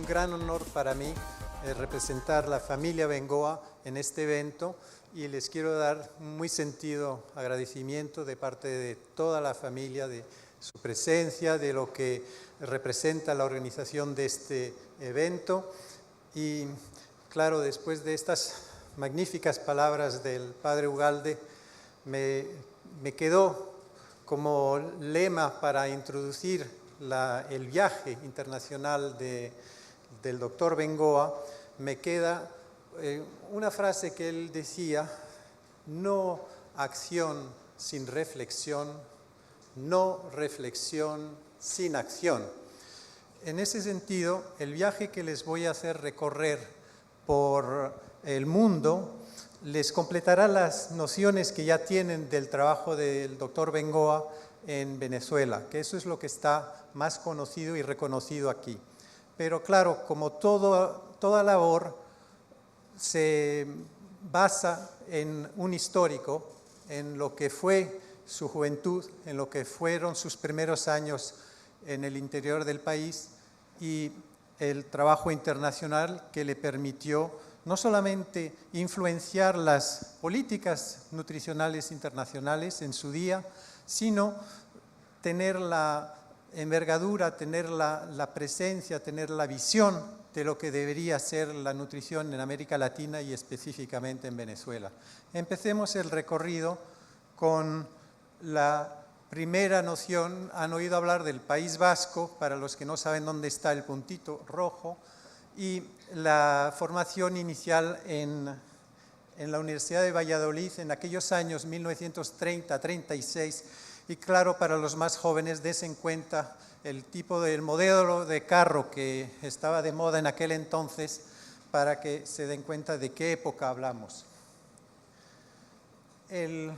un gran honor para mí representar la familia Bengoa en este evento y les quiero dar un muy sentido agradecimiento de parte de toda la familia de su presencia, de lo que representa la organización de este evento. Y claro, después de estas magníficas palabras del padre Ugalde, me quedó como lema para introducir el viaje internacional del doctor Bengoa, me queda una frase que él decía: no acción sin reflexión, no reflexión sin acción. En ese sentido, el viaje que les voy a hacer recorrer por el mundo les completará las nociones que ya tienen del trabajo del doctor Bengoa en Venezuela, que eso es lo que está más conocido y reconocido aquí. Pero claro, como toda labor se basa en un histórico, en lo que fue su juventud, en lo que fueron sus primeros años en el interior del país y el trabajo internacional que le permitió no solamente influenciar las políticas nutricionales internacionales en su día, sino tener la envergadura, tener la presencia, tener la visión de lo que debería ser la nutrición en América Latina y específicamente en Venezuela. Empecemos el recorrido con la primera noción. Han oído hablar del País Vasco, para los que no saben dónde está el puntito rojo, y la formación inicial en la Universidad de Valladolid en aquellos años 1930-36, y claro, para los más jóvenes, des en cuenta el tipo del modelo de carro que estaba de moda en aquel entonces para que se den cuenta de qué época hablamos. El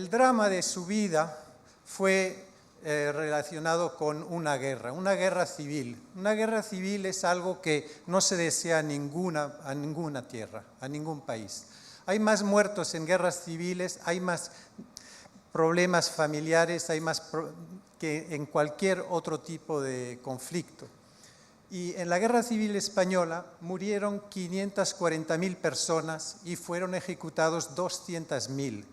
drama de su vida fue relacionado con una guerra civil. Una guerra civil es algo que no se desea a ninguna tierra, a ningún país. Hay más muertos en guerras civiles, hay más problemas familiares, hay más que en cualquier otro tipo de conflicto. Y en la Guerra Civil Española murieron 540.000 personas y fueron ejecutados 200.000.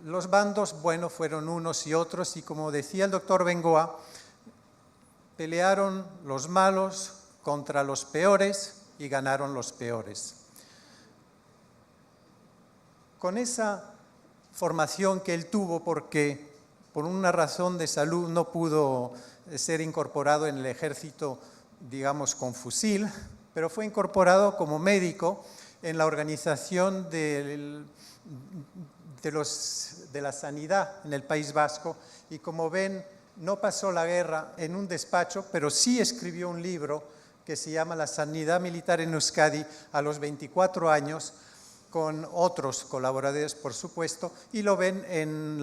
Los bandos, bueno, fueron unos y otros, y como decía el doctor Bengoa, pelearon los malos contra los peores y ganaron los peores. Con esa formación que él tuvo, porque por una razón de salud no pudo ser incorporado en el ejército, digamos, con fusil, pero fue incorporado como médico en la organización de la sanidad en el País Vasco, y como ven, no pasó la guerra en un despacho, pero sí escribió un libro que se llama La sanidad militar en Euskadi a los 24 años, con otros colaboradores, por supuesto, y lo ven en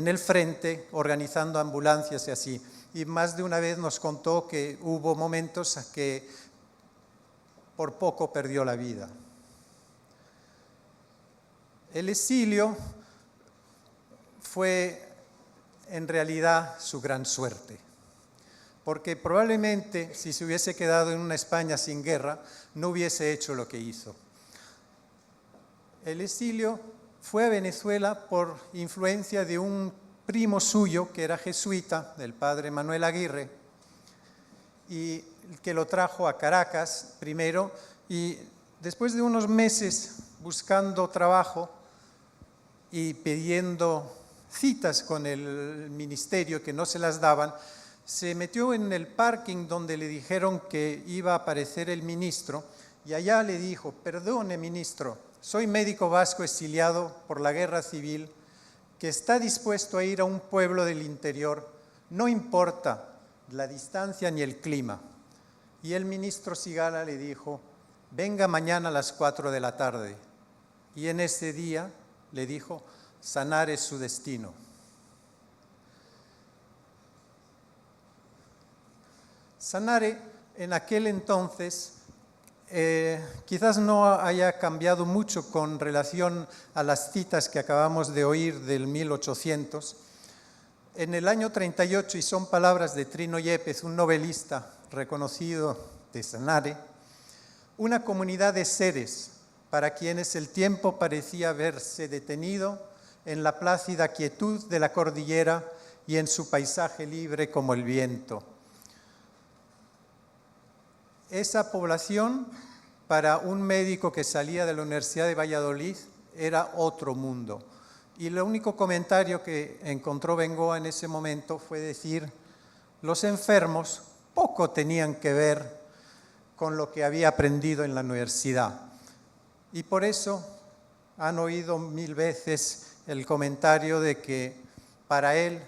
el frente organizando ambulancias y así. Y más de una vez nos contó que hubo momentos en que por poco perdió la vida. El exilio fue en realidad su gran suerte, porque probablemente si se hubiese quedado en una España sin guerra, no hubiese hecho lo que hizo. El exilio fue a Venezuela por influencia de un primo suyo que era jesuita, del padre Manuel Aguirre, y que lo trajo a Caracas primero, y después de unos meses buscando trabajo y pidiendo citas con el ministerio que no se las daban, se metió en el parking donde le dijeron que iba a aparecer el ministro, y allá le dijo: perdone, ministro, soy médico vasco exiliado por la guerra civil que está dispuesto a ir a un pueblo del interior, no importa la distancia ni el clima. Y el ministro Sigala le dijo: venga mañana a las 4 de la tarde. Y en ese día le dijo: sanar es su destino. Sanare en aquel entonces quizás no haya cambiado mucho con relación a las citas que acabamos de oír del 1800. En el año 38, y son palabras de Trino Yepes, un novelista reconocido de Sanare, una comunidad de seres para quienes el tiempo parecía haberse detenido en la plácida quietud de la cordillera y en su paisaje libre como el viento. Esa población, para un médico que salía de la Universidad de Valladolid, era otro mundo. Y el único comentario que encontró Bengoa en ese momento fue decir: los enfermos poco tenían que ver con lo que había aprendido en la universidad. Y por eso han oído 1000 veces el comentario de que para él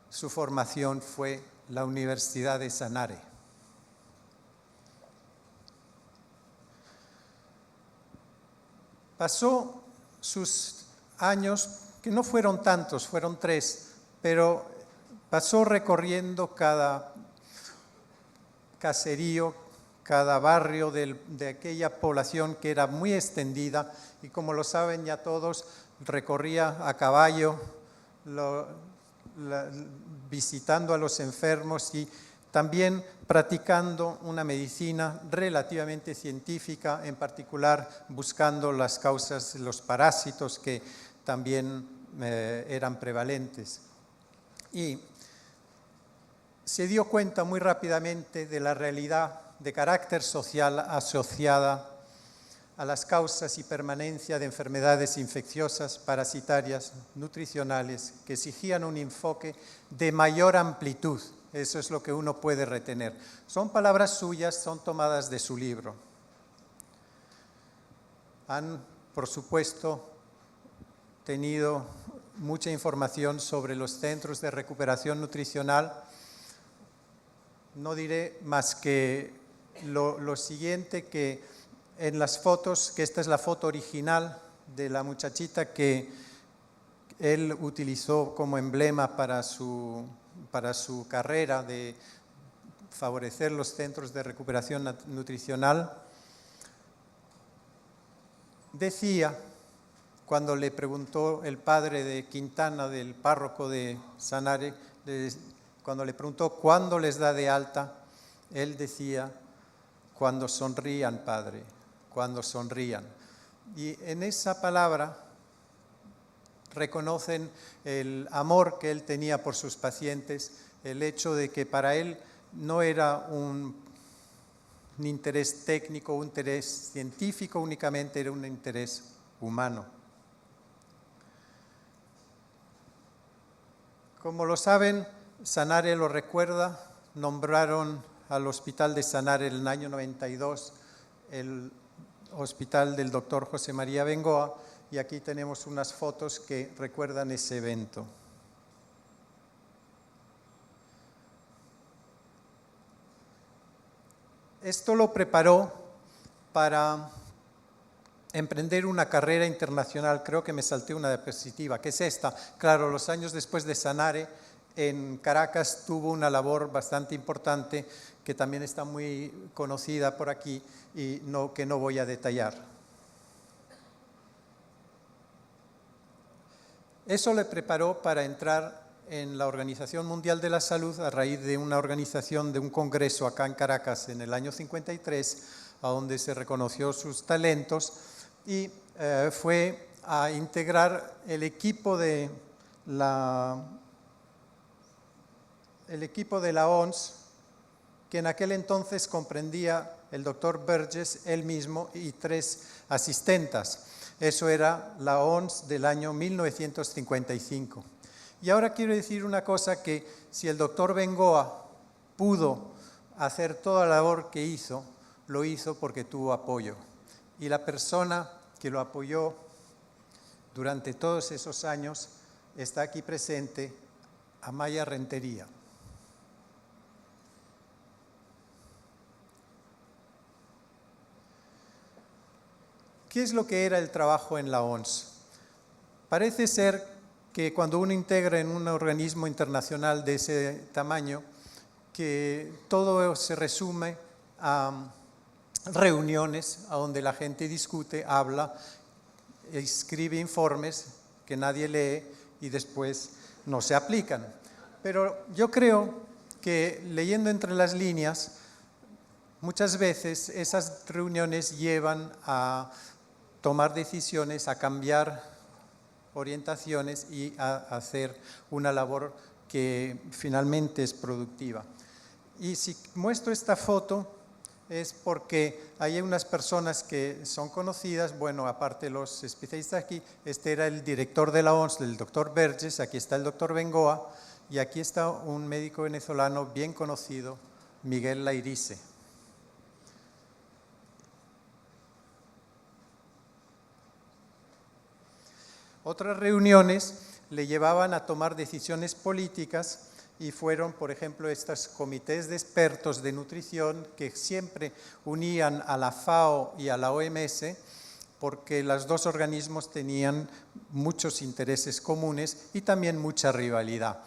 su formación fue la Universidad de Sanare. Pasó sus años, que no fueron tantos, fueron 3, pero pasó recorriendo cada caserío, cada barrio de aquella población que era muy extendida y, como lo saben ya todos, recorría a caballo, visitando a los enfermos y también practicando una medicina relativamente científica, en particular buscando las causas de los parásitos que también eran prevalentes. Y se dio cuenta muy rápidamente de la realidad de carácter social asociada a las causas y permanencia de enfermedades infecciosas, parasitarias, nutricionales, que exigían un enfoque de mayor amplitud. Eso es lo que uno puede retener. Son palabras suyas, son tomadas de su libro. Han, por supuesto, tenido mucha información sobre los centros de recuperación nutricional. No diré más que lo siguiente, que en las fotos, que esta es la foto original de la muchachita que él utilizó como emblema para su carrera de favorecer los centros de recuperación nutricional, decía, cuando le preguntó el padre de Quintana, del párroco de Sanare, cuando le preguntó cuándo les da de alta, él decía: cuando sonrían, Padre, cuando sonrían. Y en esa palabra reconocen el amor que él tenía por sus pacientes, el hecho de que para él no era un interés técnico, un interés científico únicamente, era un interés humano. Como lo saben, Sanare lo recuerda, nombraron al Hospital de Sanare en el año 92 el hospital del doctor José María Bengoa, y aquí tenemos unas fotos que recuerdan ese evento. Esto lo preparó para emprender una carrera internacional. Creo que me salté una diapositiva, que es esta. Claro, los años después de Sanare, en Caracas tuvo una labor bastante importante que también está muy conocida por aquí y que no voy a detallar. Eso le preparó para entrar en la Organización Mundial de la Salud a raíz de una organización de un congreso acá en Caracas en el año 53, a donde se reconoció sus talentos y fue a integrar el equipo de la OMS, que en aquel entonces comprendía el doctor Burgess, él mismo y 3 asistentas. Eso era la OMS del año 1955. Y ahora quiero decir una cosa, que si el doctor Bengoa pudo hacer toda la labor que hizo, lo hizo porque tuvo apoyo. Y la persona que lo apoyó durante todos esos años está aquí presente, Amaya Rentería. ¿Qué es lo que era el trabajo en la OMS? Parece ser que cuando uno integra en un organismo internacional de ese tamaño, que todo se resume a reuniones a donde la gente discute, habla, escribe informes que nadie lee y después no se aplican. Pero yo creo que leyendo entre las líneas, muchas veces esas reuniones llevan a tomar decisiones, a cambiar orientaciones y a hacer una labor que finalmente es productiva. Y si muestro esta foto es porque hay unas personas que son conocidas, bueno, aparte de los especialistas aquí, este era el director de la OMS, el doctor Verges, aquí está el doctor Bengoa, y aquí está un médico venezolano bien conocido, Miguel Lairize. Otras reuniones le llevaban a tomar decisiones políticas y fueron, por ejemplo, estos comités de expertos de nutrición que siempre unían a la FAO y a la OMS porque los dos organismos tenían muchos intereses comunes y también mucha rivalidad.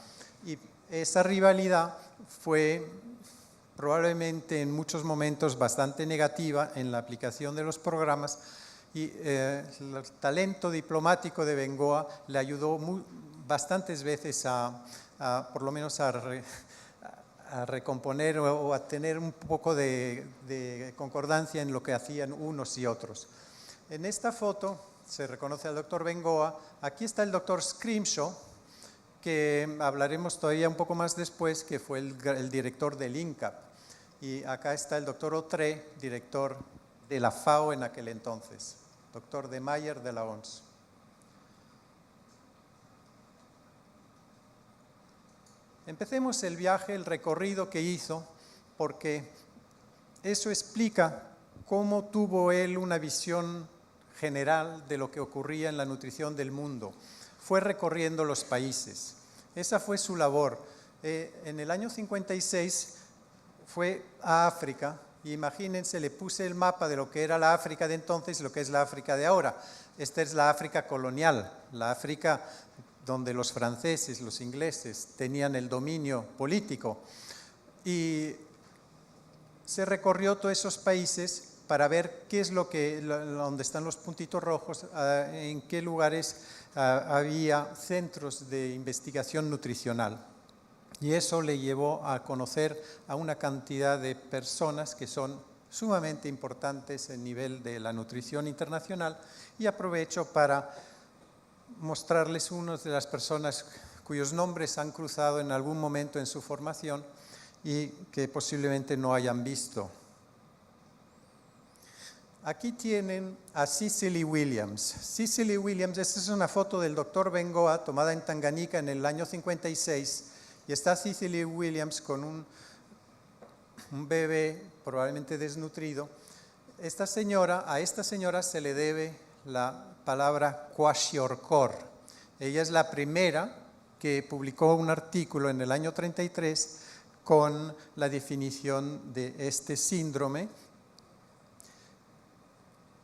Y esa rivalidad fue probablemente en muchos momentos bastante negativa en la aplicación de los programas y el talento diplomático de Bengoa le ayudó bastantes veces por lo menos a recomponer o a tener un poco de concordancia en lo que hacían unos y otros. En esta foto se reconoce al doctor Bengoa. Aquí está el doctor Scrimshaw, que hablaremos todavía un poco más después, que fue el director del INCAP. Y acá está el doctor Autré, director de la FAO en aquel entonces, doctor de Mayer de la OMS. Empecemos el viaje, el recorrido que hizo, porque eso explica cómo tuvo él una visión general de lo que ocurría en la nutrición del mundo. Fue recorriendo los países. Esa fue su labor. En el año 56 fue a África, y imagínense, le puse el mapa de lo que era la África de entonces y lo que es la África de ahora. Esta es la África colonial, la África donde los franceses, los ingleses tenían el dominio político. Y se recorrió todos esos países para ver qué es donde están los puntitos rojos, en qué lugares había centros de investigación nutricional. Y eso le llevó a conocer a una cantidad de personas que son sumamente importantes en nivel de la nutrición internacional, y aprovecho para mostrarles unas de las personas cuyos nombres han cruzado en algún momento en su formación y que posiblemente no hayan visto. Aquí tienen a Cicely Williams. Cicely Williams, esta es una foto del doctor Bengoa tomada en Tanganica en el año 56, y está Cicely Williams con un bebé probablemente desnutrido. A esta señora se le debe la palabra kwashiorkor. Ella es la primera que publicó un artículo en el año 33 con la definición de este síndrome.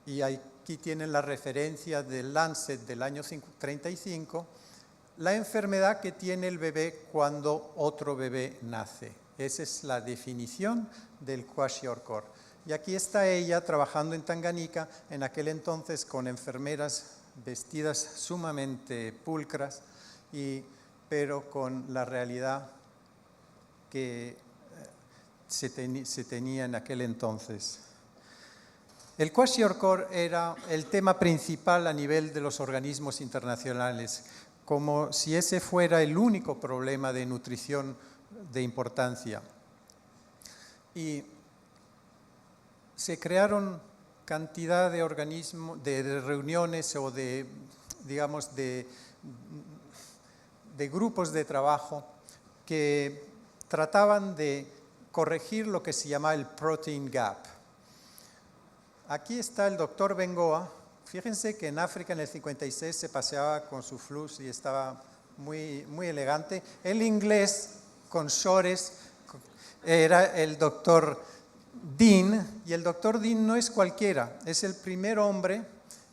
Y aquí tienen la referencia del Lancet del año 35, la enfermedad que tiene el bebé cuando otro bebé nace. Esa es la definición del kwashiorkor. Y aquí está ella trabajando en Tanganica, en aquel entonces con enfermeras vestidas sumamente pulcras, pero con la realidad que se tenía en aquel entonces. El kwashiorkor era el tema principal a nivel de los organismos internacionales, como si ese fuera el único problema de nutrición de importancia. Y se crearon cantidad de organismos, de reuniones o de grupos de trabajo que trataban de corregir lo que se llama el protein gap. Aquí está el doctor Bengoa. Fíjense que en África en el 56 se paseaba con su flus y estaba muy, muy elegante. El inglés con shorts era el doctor Dean, y el doctor Dean no es cualquiera, es el primer hombre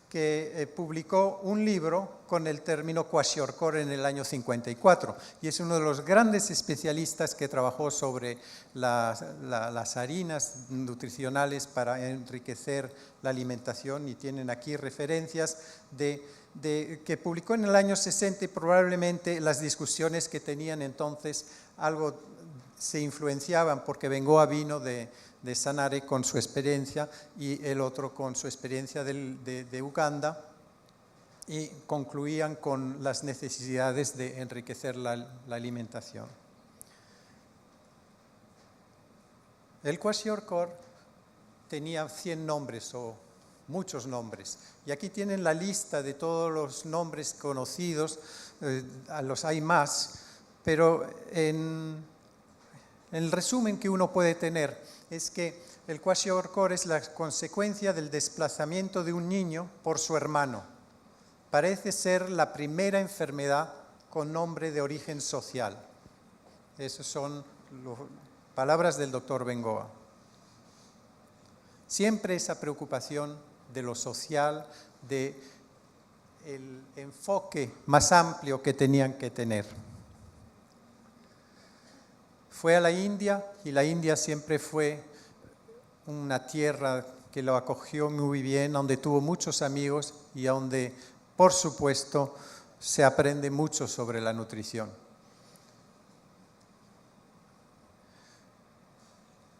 que publicó un libro con el término kwashiorkor en el año 54, y es uno de los grandes especialistas que trabajó sobre las harinas nutricionales para enriquecer la alimentación, y tienen aquí referencias de que publicó en el año 60 y probablemente las discusiones que tenían entonces algo se influenciaban porque Bengoa vino de Sanare con su experiencia y el otro con su experiencia de Uganda, y concluían con las necesidades de enriquecer la alimentación. El Kwashiorkor tenía 100 nombres o muchos nombres, y aquí tienen la lista de todos los nombres conocidos, los hay más, pero en el resumen que uno puede tener es que el Kwashiorkor es la consecuencia del desplazamiento de un niño por su hermano. Parece ser la primera enfermedad con nombre de origen social. Esas son palabras del doctor Bengoa. Siempre esa preocupación de lo social, del enfoque más amplio que tenían que tener. Fue a la India, y la India siempre fue una tierra que lo acogió muy bien, donde tuvo muchos amigos y donde, por supuesto, se aprende mucho sobre la nutrición.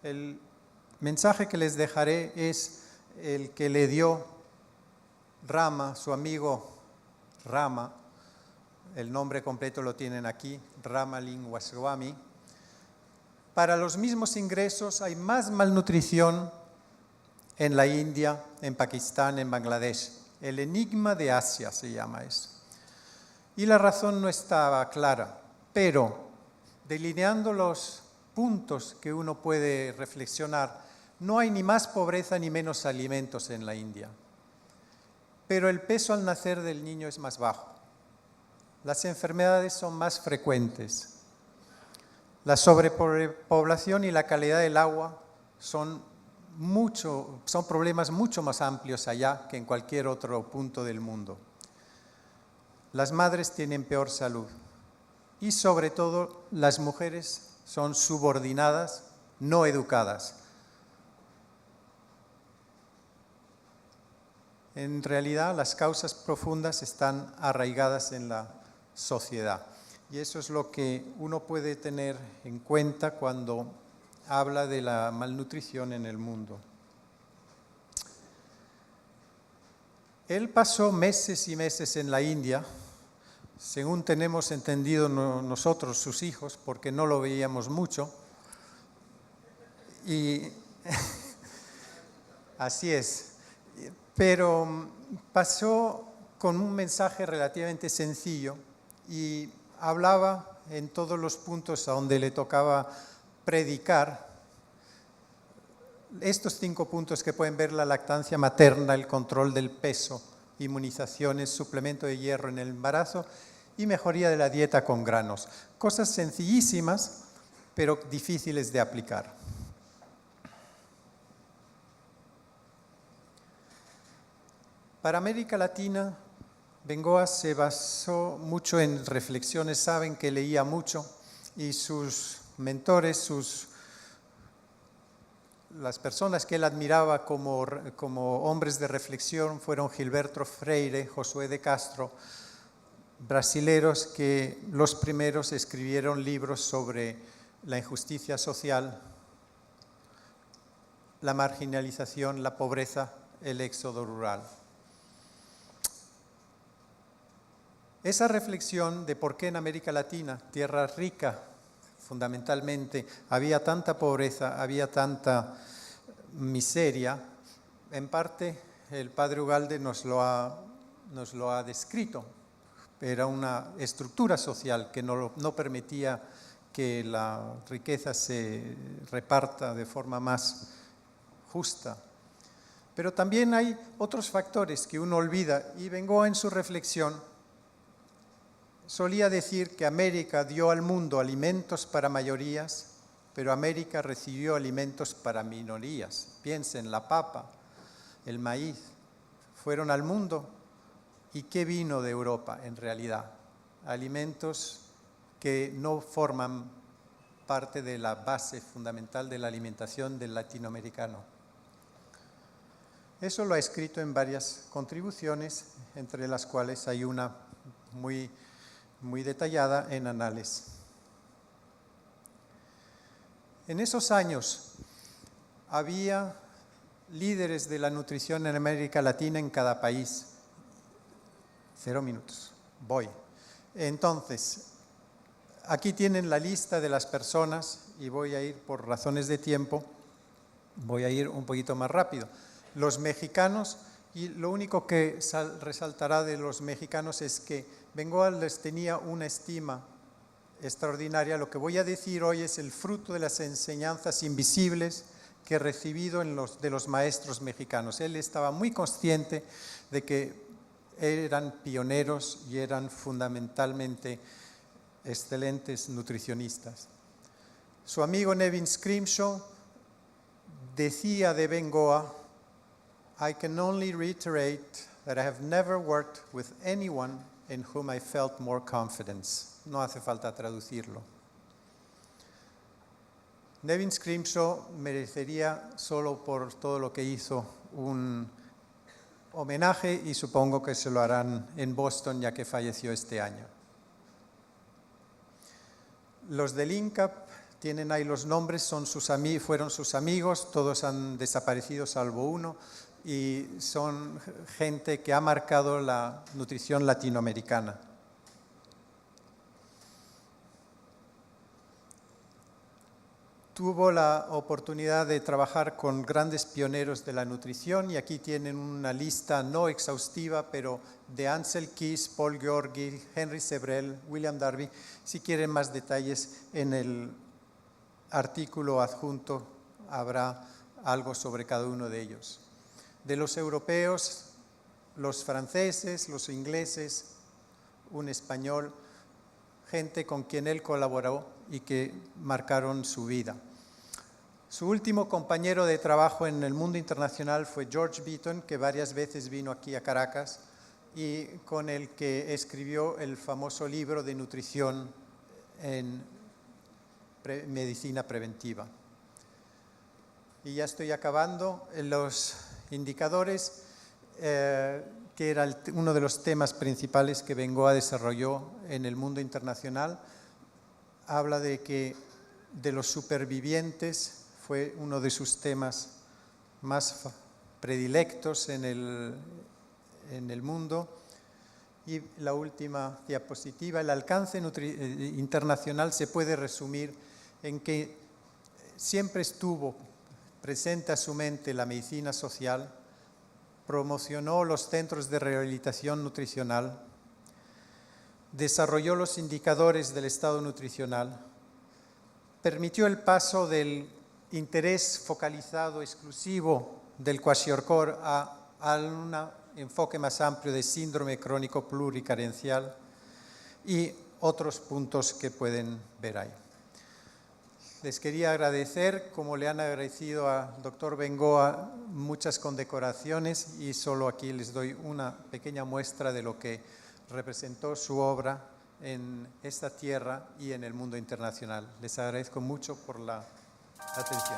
El mensaje que les dejaré es el que le dio Rama, su amigo Rama, el nombre completo lo tienen aquí, Rama Linguaswamy. Para los mismos ingresos hay más malnutrición en la India, en Pakistán, en Bangladesh. El enigma de Asia se llama eso. Y la razón no estaba clara, pero delineando los puntos que uno puede reflexionar, no hay ni más pobreza ni menos alimentos en la India. Pero el peso al nacer del niño es más bajo. Las enfermedades son más frecuentes. La sobrepoblación y la calidad del agua son problemas mucho más amplios allá que en cualquier otro punto del mundo. Las madres tienen peor salud y sobre todo las mujeres son subordinadas, no educadas. En realidad las causas profundas están arraigadas en la sociedad y eso es lo que uno puede tener en cuenta cuando habla de la malnutrición en el mundo. Él pasó meses y meses en la India, según tenemos entendido nosotros, sus hijos, porque no lo veíamos mucho. Y así es. Pero pasó con un mensaje relativamente sencillo y hablaba en todos los puntos a donde le tocaba predicar estos 5 puntos que pueden ver: la lactancia materna, el control del peso, inmunizaciones, suplemento de hierro en el embarazo y mejoría de la dieta con granos. Cosas sencillísimas, pero difíciles de aplicar. Para América Latina, Bengoa se basó mucho en reflexiones, saben que leía mucho, y sus mentores, las personas que él admiraba como hombres de reflexión fueron Gilberto Freire, Josué de Castro, brasileros que los primeros escribieron libros sobre la injusticia social, la marginalización, la pobreza, el éxodo rural. Esa reflexión de por qué en América Latina, tierra rica fundamentalmente, había tanta pobreza, había tanta miseria, en parte el padre Ugalde nos lo ha descrito. Era una estructura social que no permitía que la riqueza se reparta de forma más justa. Pero también hay otros factores que uno olvida, y Bengoa en su reflexión solía decir que América dio al mundo alimentos para mayorías, pero América recibió alimentos para minorías. Piensen, la papa, el maíz, fueron al mundo. ¿Y qué vino de Europa en realidad? Alimentos que no forman parte de la base fundamental de la alimentación del latinoamericano. Eso lo ha escrito en varias contribuciones, entre las cuales hay una muy detallada en Anales. En esos años había líderes de la nutrición en América Latina en cada país. 0 minutos, voy. Entonces, aquí tienen la lista de las personas y voy a ir por razones de tiempo, voy a ir un poquito más rápido. Los mexicanos, y lo único que resaltará de los mexicanos es que Bengoa les tenía una estima extraordinaria. Lo que voy a decir hoy es el fruto de las enseñanzas invisibles que he recibido de los maestros mexicanos. Él estaba muy consciente de que eran pioneros y eran fundamentalmente excelentes nutricionistas. Su amigo Nevin Scrimshaw decía de Bengoa: I can only reiterate that I have never worked with anyone in whom I felt more confidence. No hace falta traducirlo. Nevin Scrimshaw merecería, solo por todo lo que hizo, un homenaje, y supongo que se lo harán en Boston, ya que falleció este año. Los del INCAP tienen ahí los nombres, fueron sus amigos, todos han desaparecido salvo uno, y son gente que ha marcado la nutrición latinoamericana. Tuvo la oportunidad de trabajar con grandes pioneros de la nutrición, y aquí tienen una lista no exhaustiva, pero de Ansel Keys, Paul Gheorghi, Henry Sebrell, William Darby. Si quieren más detalles, en el artículo adjunto habrá algo sobre cada uno de ellos. De los europeos, los franceses, los ingleses, un español, gente con quien él colaboró y que marcaron su vida. Su último compañero de trabajo en el mundo internacional fue George Beaton, que varias veces vino aquí a Caracas y con el que escribió el famoso libro de nutrición en medicina preventiva. Y ya estoy acabando. Los indicadores, que era uno de los temas principales que Bengoa desarrolló en el mundo internacional, habla de que de los supervivientes fue uno de sus temas más predilectos en el mundo. Y la última diapositiva: el alcance internacional se puede resumir en que siempre estuvo presente a su mente la medicina social, promocionó los centros de rehabilitación nutricional, desarrolló los indicadores del estado nutricional, permitió el paso del interés focalizado exclusivo del kwashiorkor a un enfoque más amplio de síndrome crónico pluricarencial y otros puntos que pueden ver ahí. Les quería agradecer, como le han agradecido al doctor Bengoa, muchas condecoraciones, y solo aquí les doy una pequeña muestra de lo que representó su obra en esta tierra y en el mundo internacional. Les agradezco mucho por la atención.